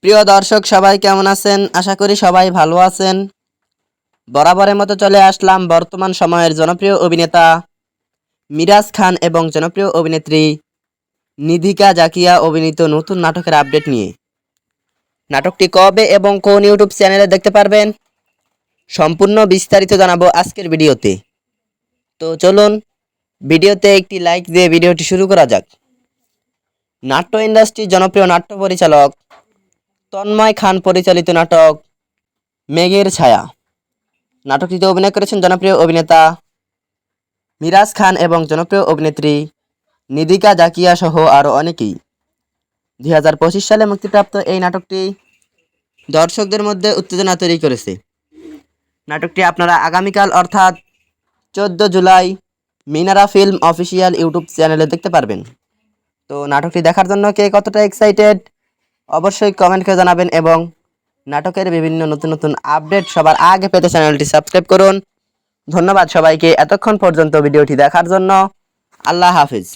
প্রিয় দর্শক সবাই কেমন আছেন? আশা করি সবাই ভালো আছেন। বরাবরের মতো চলে আসলাম বর্তমান সময়ের জনপ্রিয় অভিনেতা মিরাজ খান এবং জনপ্রিয় অভিনেত্রী নিধিকা জাকিয়া অভিনীত নতুন নাটকের আপডেট নিয়ে। নাটকটি কবে এবং কোন ইউটিউব চ্যানেলে দেখতে পারবেন সম্পূর্ণ বিস্তারিত জানাবো আজকের ভিডিওতে। তো চলুন ভিডিওতে একটি লাইক দিয়ে ভিডিওটি শুরু করা যাক। নাট্য ইন্ডাস্ট্রির জনপ্রিয় নাট্য পরিচালক তন্ময় খান পরিচালিত নাটক মেঘের ছায়া। নাটকটিতে অভিনয় করেছেন জনপ্রিয় অভিনেতা মিরাজ খান এবং জনপ্রিয় অভিনেত্রী নিধিকা জাকিয়া সহ আরও অনেকেই। 2025 সালে মুক্তিপ্রাপ্ত এই নাটকটি দর্শকদের মধ্যে উত্তেজনা তৈরি করেছে। নাটকটি আপনারা আগামীকাল অর্থাৎ 14 July Minara film official YouTube চ্যানেলে দেখতে পারবেন। তো নাটকটি দেখার জন্য কে কতটা এক্সাইটেড অবশ্যই কমেন্ট করে জানাবেন এবং নাটকের বিভিন্ন নতুন নতুন আপডেট সবার আগে পেতে চ্যানেলটি সাবস্ক্রাইব করুন। ধন্যবাদ সবাইকে এতক্ষণ পর্যন্ত ভিডিওটি দেখার জন্য। আল্লাহ হাফিজ।